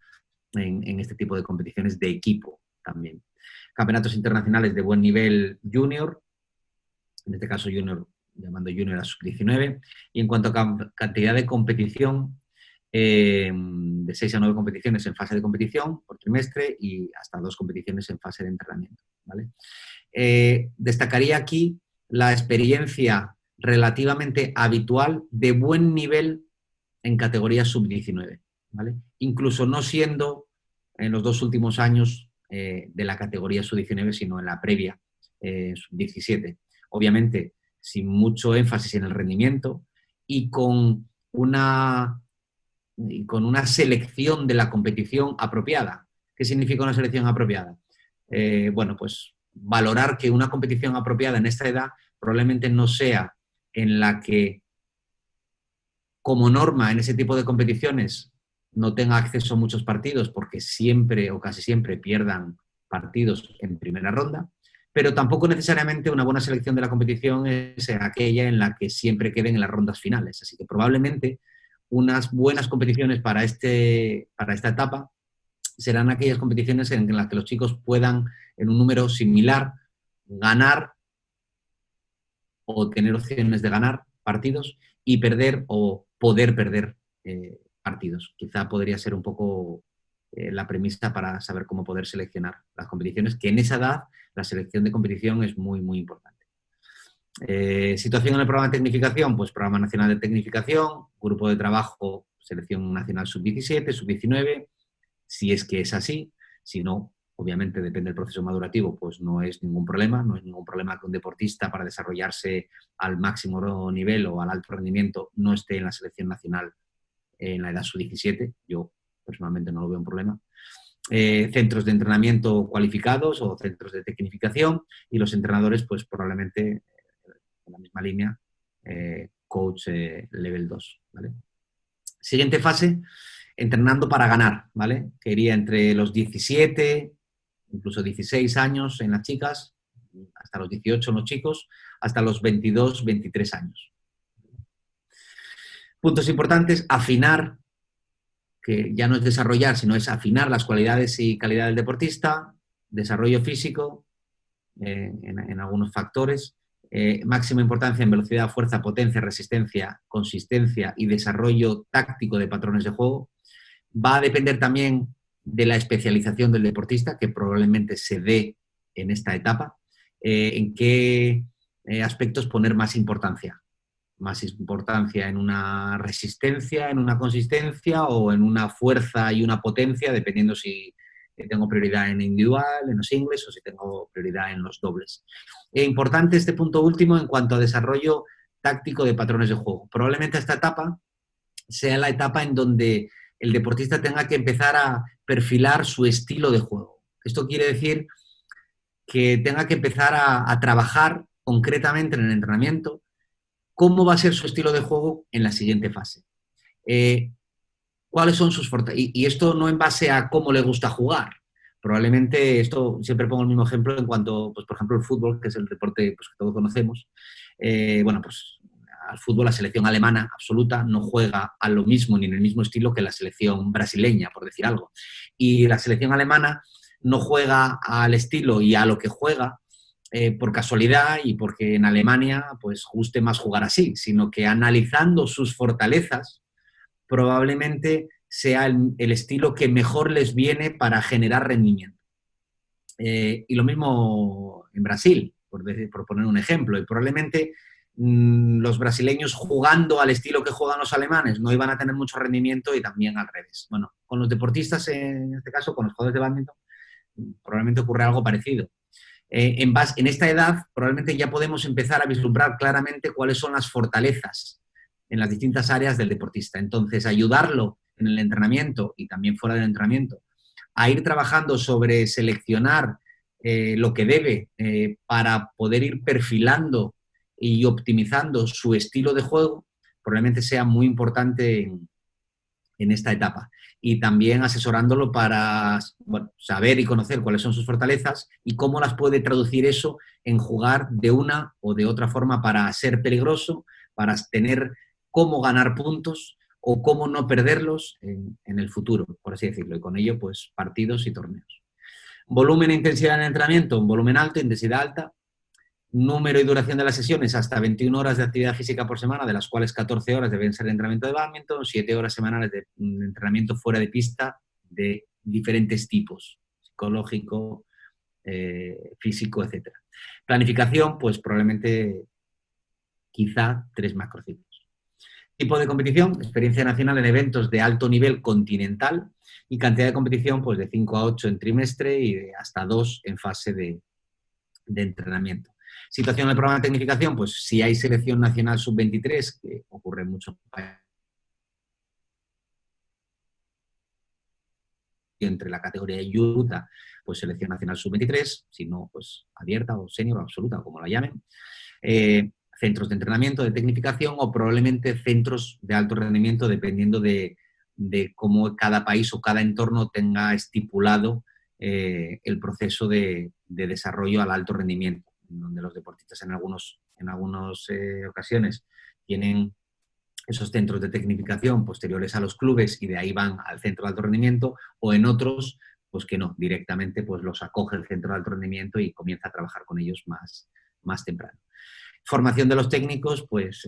en este tipo de competiciones de equipo también. Campeonatos internacionales de buen nivel junior, en este caso junior, llamando junior a sub-19, y en cuanto a cantidad de competición, de 6 a 9 competiciones en fase de competición por trimestre y hasta 2 competiciones en fase de entrenamiento, ¿vale? Destacaría aquí la experiencia relativamente habitual de buen nivel en categoría sub-19, ¿vale? Incluso no siendo en los 2 últimos años de la categoría sub-19, sino en la previa sub-17. Obviamente, sin mucho énfasis en el rendimiento y con una selección de la competición apropiada. ¿Qué significa una selección apropiada? Bueno, pues valorar que una competición apropiada en esta edad probablemente no sea en la que, como norma en ese tipo de competiciones, no tenga acceso a muchos partidos porque siempre o casi siempre pierdan partidos en primera ronda, pero tampoco necesariamente una buena selección de la competición es aquella en la que siempre queden en las rondas finales. Así que probablemente unas buenas competiciones para esta etapa serán aquellas competiciones en las que los chicos puedan, en un número similar, ganar o tener opciones de ganar partidos y perder o poder perder partidos. Quizá podría ser un poco la premisa para saber cómo poder seleccionar las competiciones, que en esa edad la selección de competición es muy, muy importante. Situación en el programa de tecnificación, pues Programa Nacional de Tecnificación, Grupo de Trabajo, Selección Nacional Sub-17, Sub-19, si es que es así. Si no, obviamente depende del proceso madurativo, pues no es ningún problema. No es ningún problema que un deportista, para desarrollarse al máximo nivel o al alto rendimiento, no esté en la selección nacional en la edad sub-17. Yo personalmente no lo veo un problema. Centros de entrenamiento cualificados o centros de tecnificación, y los entrenadores, pues probablemente en la misma línea, coach level 2, ¿vale? Siguiente fase, entrenando para ganar, ¿vale? Que iría entre los 17, incluso 16 años en las chicas, hasta los 18 en los chicos, hasta los 22, 23 años. Puntos importantes: afinar, que ya no es desarrollar, sino es afinar las cualidades y calidad del deportista, desarrollo físico en algunos factores, máxima importancia en velocidad, fuerza, potencia, resistencia, consistencia y desarrollo táctico de patrones de juego. Va a depender también de la especialización del deportista, que probablemente se dé en esta etapa, en qué aspectos poner más importancia, más importancia en una resistencia, en una consistencia o en una fuerza y una potencia, dependiendo si tengo prioridad en individual, en los singles o si tengo prioridad en los dobles. Importante este punto último en cuanto a desarrollo táctico de patrones de juego. Probablemente esta etapa sea la etapa en donde el deportista tenga que empezar a perfilar su estilo de juego. Esto quiere decir que tenga que empezar a trabajar concretamente en el entrenamiento cómo va a ser su estilo de juego en la siguiente fase. ¿Cuáles son sus fortalezas? Y esto no en base a cómo le gusta jugar. Probablemente esto, siempre pongo el mismo ejemplo en cuanto, pues, por ejemplo, el fútbol, que es el deporte pues, que todos conocemos. Bueno, pues al fútbol la selección alemana absoluta no juega a lo mismo ni en el mismo estilo que la selección brasileña, por decir algo. Y la selección alemana no juega al estilo y a lo que juega por casualidad y porque en Alemania pues guste más jugar así, sino que analizando sus fortalezas probablemente sea el estilo que mejor les viene para generar rendimiento. Y lo mismo en Brasil, por poner un ejemplo, y probablemente los brasileños jugando al estilo que juegan los alemanes no iban a tener mucho rendimiento y también al revés. Bueno, con los deportistas, en este caso, con los jugadores de bádminton, probablemente ocurre algo parecido. En esta edad probablemente ya podemos empezar a vislumbrar claramente cuáles son las fortalezas en las distintas áreas del deportista. Entonces, ayudarlo en el entrenamiento y también fuera del entrenamiento a ir trabajando sobre seleccionar lo que debe para poder ir perfilando y optimizando su estilo de juego, probablemente sea muy importante en esta etapa. Y también asesorándolo para bueno, saber y conocer cuáles son sus fortalezas y cómo las puede traducir eso en jugar de una o de otra forma para ser peligroso, para tener cómo ganar puntos o cómo no perderlos en el futuro, por así decirlo. Y con ello, pues, partidos y torneos. Volumen e intensidad en el entrenamiento, un volumen alto, intensidad alta. Número y duración de las sesiones, hasta 21 horas de actividad física por semana, de las cuales 14 horas deben ser de entrenamiento de bádminton, 7 horas semanales de entrenamiento fuera de pista de diferentes tipos, psicológico, físico, etc. Planificación, pues probablemente quizá 3 macrociclos. Tipo de competición, experiencia nacional en eventos de alto nivel continental y cantidad de competición pues de 5 a 8 en trimestre y de hasta 2 en fase de entrenamiento. Situación del programa de tecnificación, pues si hay selección nacional sub-23, que ocurre en muchos países, entre la categoría de Utah, pues selección nacional sub-23, si no, pues abierta o senior o absoluta, como la llamen. Centros de entrenamiento, de tecnificación o probablemente centros de alto rendimiento, dependiendo de cómo cada país o cada entorno tenga estipulado el proceso de desarrollo al alto rendimiento, donde los deportistas en algunas ocasiones tienen esos centros de tecnificación posteriores a los clubes y de ahí van al centro de alto rendimiento, o en otros, pues que no, directamente pues los acoge el centro de alto rendimiento y comienza a trabajar con ellos más temprano. Formación de los técnicos, pues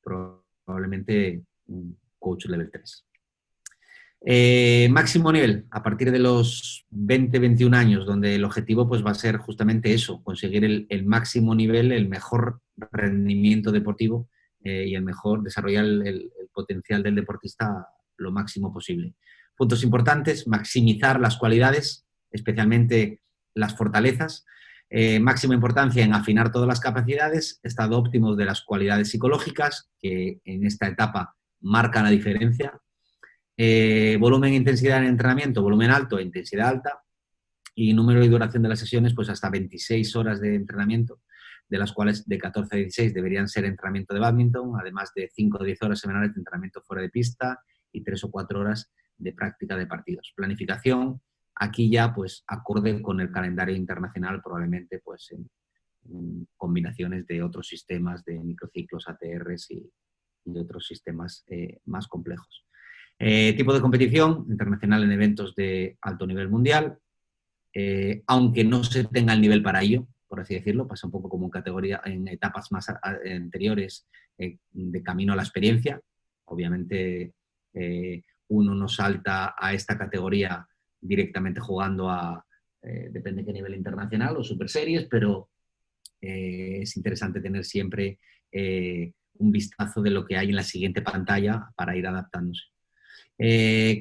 probablemente un coach level 3. Máximo nivel, a partir de los 20-21 años, donde el objetivo pues, va a ser justamente eso, conseguir el máximo nivel, el mejor rendimiento deportivo y el mejor, desarrollar el potencial del deportista lo máximo posible. Puntos importantes, maximizar las cualidades, especialmente las fortalezas, máxima importancia en afinar todas las capacidades, estado óptimo de las cualidades psicológicas, que en esta etapa marcan la diferencia. Volumen e intensidad en entrenamiento, volumen alto e intensidad alta, y número y duración de las sesiones, pues hasta 26 horas de entrenamiento, de las cuales de 14 a 16 deberían ser entrenamiento de bádminton, además de 5 o 10 horas semanales de entrenamiento fuera de pista y 3 o 4 horas de práctica de partidos. Planificación, aquí ya pues acorde con el calendario internacional, probablemente pues en combinaciones de otros sistemas de microciclos, ATRs y otros sistemas más complejos. Tipo de competición, internacional en eventos de alto nivel mundial, aunque no se tenga el nivel para ello, por así decirlo, pasa un poco como en categoría, en etapas más anteriores de camino a la experiencia. Obviamente uno no salta a esta categoría directamente jugando depende de qué nivel internacional o super series, pero es interesante tener siempre un vistazo de lo que hay en la siguiente pantalla para ir adaptándose.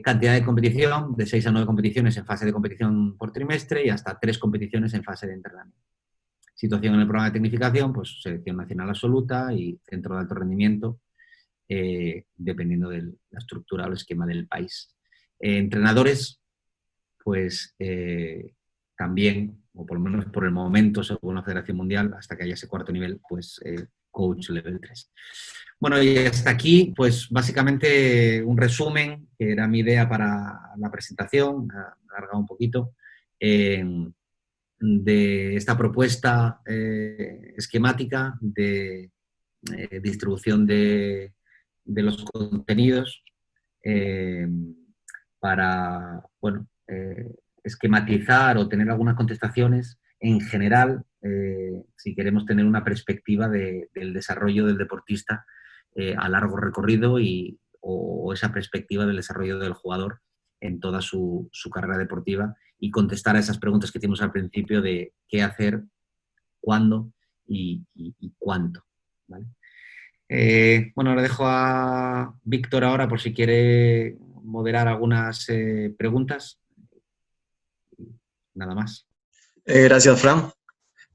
Cantidad de competición, de 6 a 9 competiciones en fase de competición por trimestre y hasta 3 competiciones en fase de entrenamiento. Situación en el programa de tecnificación, pues selección nacional absoluta y centro de alto rendimiento, dependiendo de la estructura o el esquema del país. Entrenadores, pues también, o por lo menos por el momento, según la Federación Mundial, hasta que haya ese cuarto nivel, pues coach level 3. Bueno, y hasta aquí, pues básicamente un resumen, que era mi idea para la presentación, alargado un poquito, de esta propuesta esquemática de distribución de los contenidos eh, para, bueno, esquematizar o tener algunas contestaciones en general, si queremos tener una perspectiva del desarrollo del deportista a largo recorrido o esa perspectiva del desarrollo del jugador en toda su carrera deportiva y contestar a esas preguntas que hicimos al principio de qué hacer, cuándo y cuánto. ¿Vale? Bueno, le dejo a Víctor ahora por si quiere moderar algunas preguntas. Nada más. Gracias, Fran.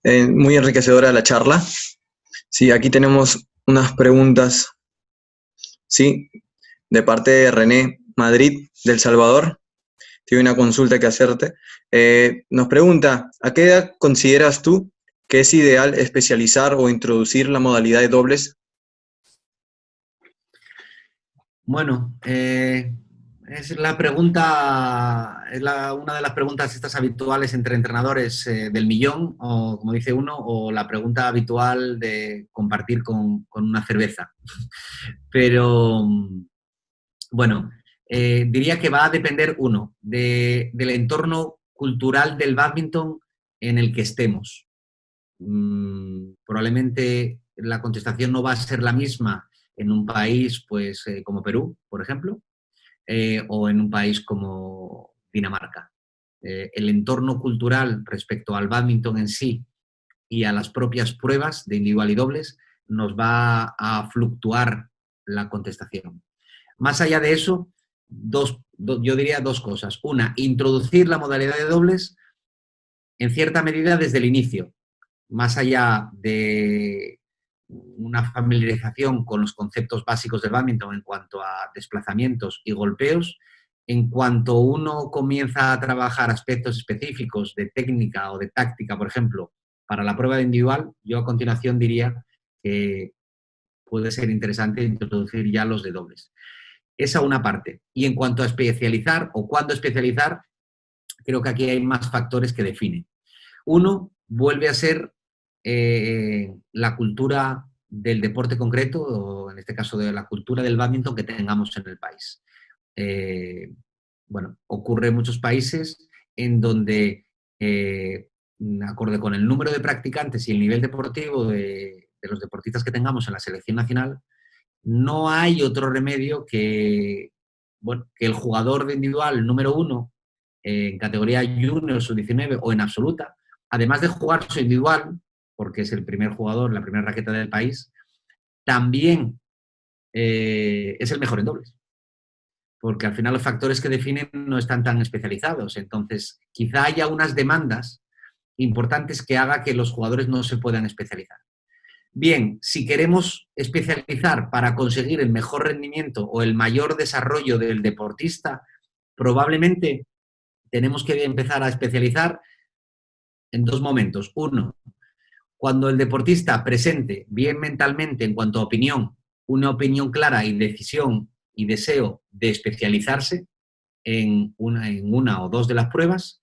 Muy enriquecedora la charla. Sí, aquí tenemos unas preguntas, sí, de parte de René Madrid, del Salvador. Tiene una consulta que hacerte. Nos pregunta, ¿a qué edad consideras tú que es ideal especializar o introducir la modalidad de dobles? Bueno, es la pregunta, una de las preguntas estas habituales entre entrenadores del millón, o como dice uno, o la pregunta habitual de compartir con una cerveza. Pero, bueno, diría que va a depender, uno, del entorno cultural del bádminton en el que estemos. Probablemente la contestación no va a ser la misma en un país pues, como Perú, por ejemplo, o en un país como Dinamarca. El entorno cultural respecto al bádminton en sí y a las propias pruebas de individual y dobles nos va a fluctuar la contestación. Más allá de eso, yo diría dos cosas. Una, introducir la modalidad de dobles en cierta medida desde el inicio, más allá de una familiarización con los conceptos básicos del bádminton en cuanto a desplazamientos y golpeos, en cuanto uno comienza a trabajar aspectos específicos de técnica o de táctica, por ejemplo, para la prueba de individual, yo a continuación diría que puede ser interesante introducir ya los de dobles. Esa una parte. Y en cuanto a especializar o cuándo especializar, creo que aquí hay más factores que definen. Uno, vuelve a ser la cultura del deporte concreto, o en este caso de la cultura del bádminton que tengamos en el país. Bueno, ocurre en muchos países en donde, acorde con el número de practicantes y el nivel deportivo de los deportistas que tengamos en la selección nacional, no hay otro remedio que, bueno, que el jugador de individual número uno en categoría junior, sub-19 o en absoluta, además de jugar su individual, porque es el primer jugador, la primera raqueta del país, también es el mejor en dobles. Porque al final los factores que definen no están tan especializados. Entonces, quizá haya unas demandas importantes que haga que los jugadores no se puedan especializar. Bien, si queremos especializar para conseguir el mejor rendimiento o el mayor desarrollo del deportista, probablemente tenemos que empezar a especializar en dos momentos. Uno, cuando el deportista presente bien mentalmente en cuanto a opinión, una opinión clara y decisión y deseo de especializarse en una o dos de las pruebas,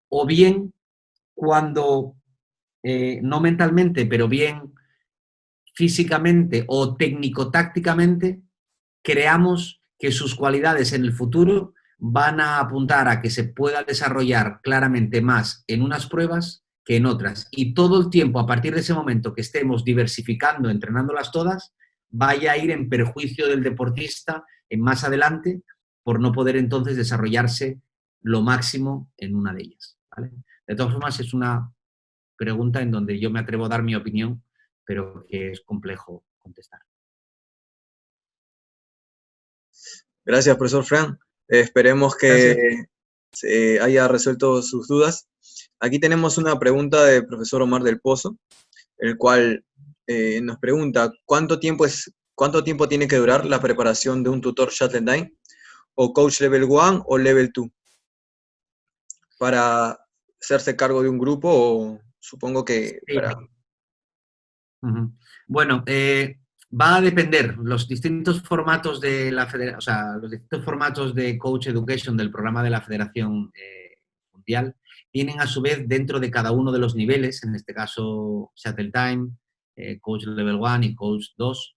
o bien cuando no mentalmente, pero bien físicamente o técnico-tácticamente, creamos que sus cualidades en el futuro van a apuntar a que se pueda desarrollar claramente más en unas pruebas que en otras. Y todo el tiempo, a partir de ese momento que estemos diversificando, entrenándolas todas, vaya a ir en perjuicio del deportista en más adelante por no poder entonces desarrollarse lo máximo en una de ellas. ¿Vale? De todas formas, es una pregunta en donde yo me atrevo a dar mi opinión, pero que es complejo contestar. Gracias, profesor Fran. Esperemos que haya resuelto sus dudas. Aquí tenemos una pregunta del profesor Omar del Pozo, el cual nos pregunta, ¿cuánto tiempo tiene que durar la preparación de un tutor Shuttledine o Coach Level 1 o Level 2 para hacerse cargo de un grupo o supongo que Sí. para... Bueno, va a depender. Los distintos formatos de la federación, o sea, los distintos formatos de Coach Education del programa de la Federación Mundial tienen a su vez dentro de cada uno de los niveles, en este caso Shuttle Time, Coach Level 1 y Coach 2,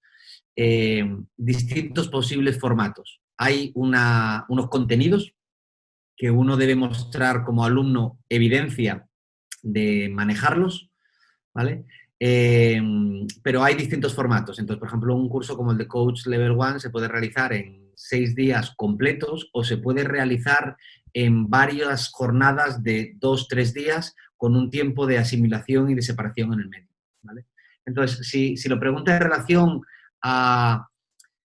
distintos posibles formatos. Hay unos contenidos que uno debe mostrar como alumno evidencia de manejarlos, ¿vale? Pero hay distintos formatos. Entonces, por ejemplo, un curso como el de Coach Level 1 se puede realizar en 6 días completos o se puede realizar en varias jornadas de 2-3 días con un tiempo de asimilación y de separación en el medio, ¿vale? Entonces, si lo pregunta en relación a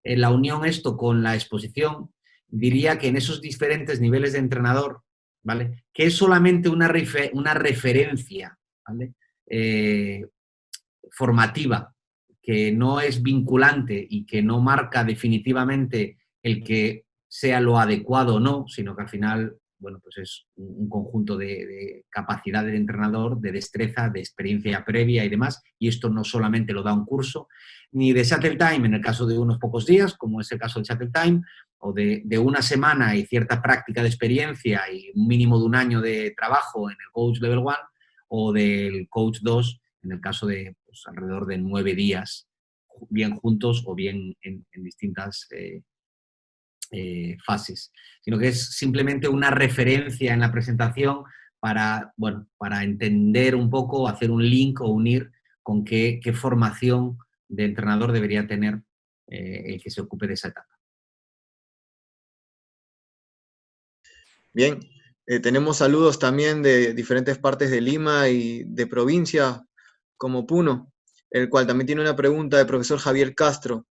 la unión esto con la exposición, diría que en esos diferentes niveles de entrenador, ¿vale? Que es solamente una referencia, ¿vale? Formativa, que no es vinculante y que no marca definitivamente el que sea lo adecuado o no, sino que al final, bueno, pues es un conjunto de capacidad del entrenador, de destreza, de experiencia previa y demás, y esto no solamente lo da un curso, ni de Shuttle Time en el caso de unos pocos días, como es el caso del Shuttle Time, o de una semana y cierta práctica de experiencia y un mínimo de un año de trabajo en el Coach Level 1, o del Coach 2 en el caso de pues, alrededor de 9 días, bien juntos o bien en distintas fases, sino que es simplemente una referencia en la presentación para, bueno, para entender un poco, hacer un link o unir con qué formación de entrenador debería tener el que se ocupe de esa etapa. Bien, tenemos saludos también de diferentes partes de Lima y de provincia como Puno, el cual también tiene una pregunta del profesor Javier Castro.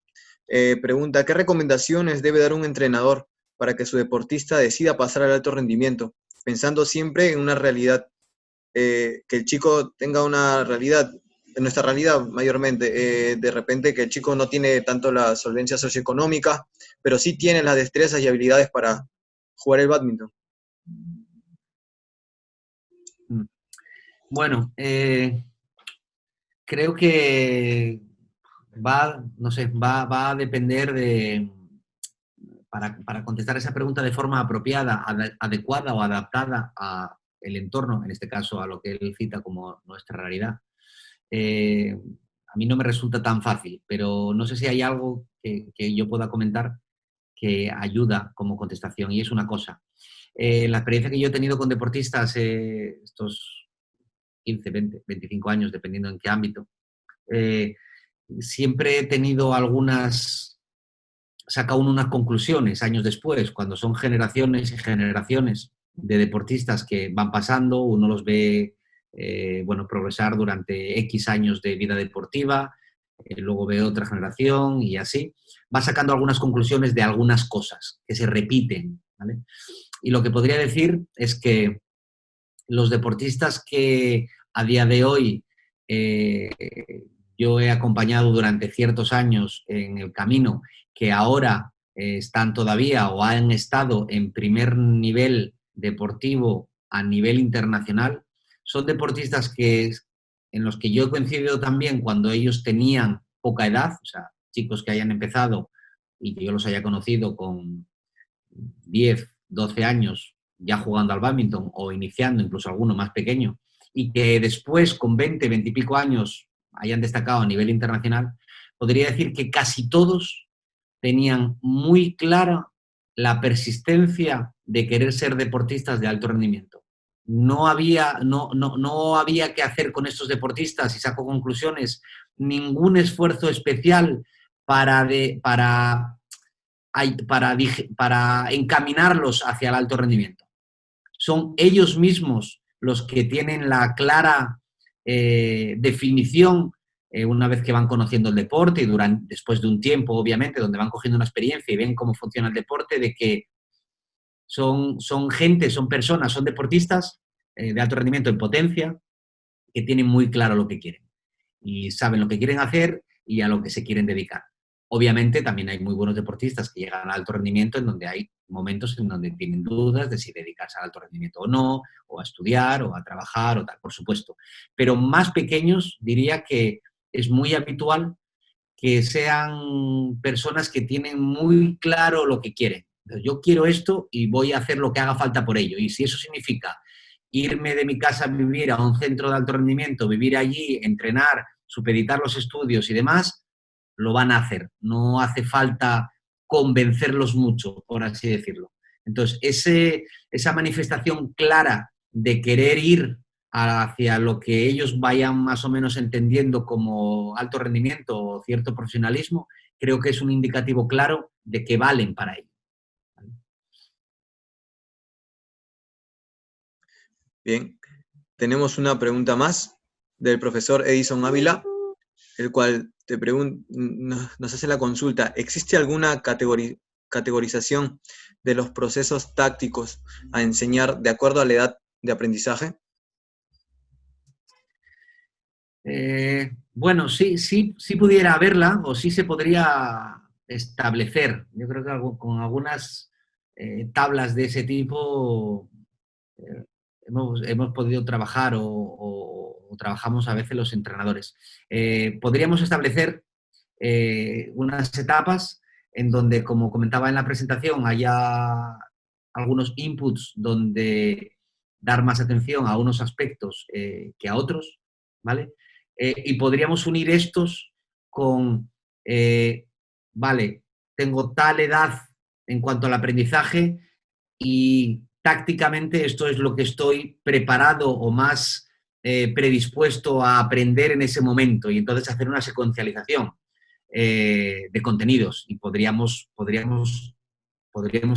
Pregunta, ¿qué recomendaciones debe dar un entrenador para que su deportista decida pasar al alto rendimiento? Pensando siempre en una realidad, que el chico tenga una realidad, en nuestra realidad mayormente, de repente que el chico no tiene tanto la solvencia socioeconómica, pero sí tiene las destrezas y habilidades para jugar el bádminton. Bueno, creo que no sé, va a depender de, para contestar esa pregunta de forma apropiada, adecuada o adaptada a el entorno, en este caso a lo que él cita como nuestra realidad. A mí no me resulta tan fácil, pero no sé si hay algo que yo pueda comentar que ayuda como contestación, y es una cosa. La experiencia que yo he tenido con deportistas estos 15, 20, 25 años, dependiendo en qué ámbito, siempre he tenido saca uno unas conclusiones años después, cuando son generaciones y generaciones de deportistas que van pasando, uno los ve bueno, progresar durante X años de vida deportiva, luego ve otra generación y así, va sacando algunas conclusiones de algunas cosas que se repiten, ¿vale? Y lo que podría decir es que los deportistas que a día de hoy yo he acompañado durante ciertos años en el camino, que ahora están todavía o han estado en primer nivel deportivo a nivel internacional, son deportistas en los que yo he coincidido también cuando ellos tenían poca edad, o sea, chicos que hayan empezado y que yo los haya conocido con 10, 12 años ya jugando al bádminton o iniciando, incluso alguno más pequeño, y que después con 20, 20 y pico años hayan destacado a nivel internacional, podría decir que casi todos tenían muy clara la persistencia de querer ser deportistas de alto rendimiento. No había que hacer con estos deportistas, y saco conclusiones, ningún esfuerzo especial para encaminarlos hacia el alto rendimiento. Son ellos mismos los que tienen la clara definición una vez que van conociendo el deporte y después de un tiempo, obviamente, donde van cogiendo una experiencia y ven cómo funciona el deporte, de que son gente, son personas, son deportistas de alto rendimiento en potencia que tienen muy claro lo que quieren y saben lo que quieren hacer y a lo que se quieren dedicar. Obviamente también hay muy buenos deportistas que llegan al alto rendimiento en donde hay momentos en donde tienen dudas de si dedicarse al alto rendimiento o no, o a estudiar, o a trabajar, o tal, por supuesto. Pero más pequeños diría que es muy habitual que sean personas que tienen muy claro lo que quieren. Yo quiero esto y voy a hacer lo que haga falta por ello. Y si eso significa irme de mi casa a vivir a un centro de alto rendimiento, vivir allí, entrenar, supeditar los estudios y demás, lo van a hacer. No hace falta convencerlos mucho, por así decirlo. Entonces, esa manifestación clara de querer ir hacia lo que ellos vayan más o menos entendiendo como alto rendimiento o cierto profesionalismo, creo que es un indicativo claro de que valen para ello. Bien, tenemos una pregunta más del profesor Edison Ávila, el cual nos hace la consulta. ¿Existe alguna categorización de los procesos tácticos a enseñar de acuerdo a la edad de aprendizaje? Bueno, sí pudiera haberla o sí se podría establecer. Yo creo que con algunas tablas de ese tipo hemos podido trabajar o trabajamos a veces los entrenadores. Podríamos establecer unas etapas en donde, como comentaba en la presentación, haya algunos inputs donde dar más atención a unos aspectos que a otros, ¿vale? Y podríamos unir estos con, vale, tengo tal edad en cuanto al aprendizaje y tácticamente esto es lo que estoy preparado o más predispuesto a aprender en ese momento y entonces hacer una secuencialización de contenidos y podríamos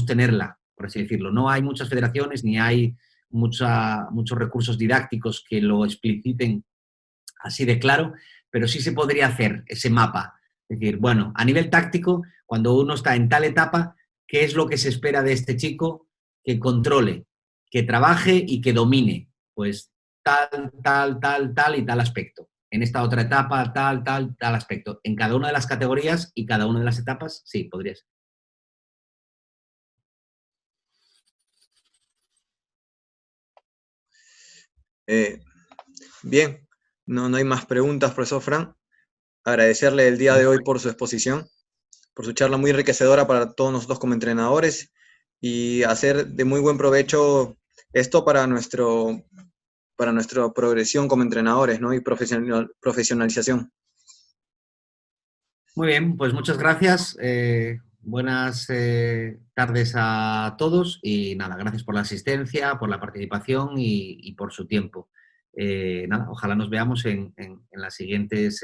tenerla, por así decirlo. No hay muchas federaciones ni hay muchos recursos didácticos que lo expliciten así de claro, pero sí se podría hacer ese mapa. Es decir, bueno, a nivel táctico, cuando uno está en tal etapa, ¿qué es lo que se espera de este chico que controle, que trabaje y que domine? Pues tal y tal aspecto. En esta otra etapa, tal aspecto. En cada una de las categorías y cada una de las etapas, sí, podría ser. Bien, no hay más preguntas, profesor Fran. Agradecerle el día de hoy por su exposición, por su charla muy enriquecedora para todos nosotros como entrenadores y hacer de muy buen provecho esto para nuestra progresión como entrenadores, ¿no? Y profesionalización. Muy bien, pues muchas gracias. Buenas tardes a todos y nada, gracias por la asistencia, por la participación y por su tiempo. Nada, ojalá nos veamos en las siguientes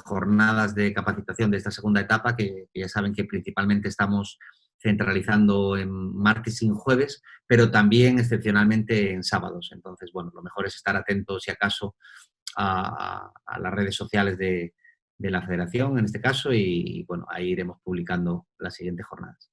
jornadas de capacitación de esta segunda etapa, que ya saben que principalmente estamos centralizando en martes y en jueves, pero también excepcionalmente en sábados. Entonces, bueno, lo mejor es estar atentos, si acaso, a las redes sociales de la federación en este caso y bueno, ahí iremos publicando las siguientes jornadas.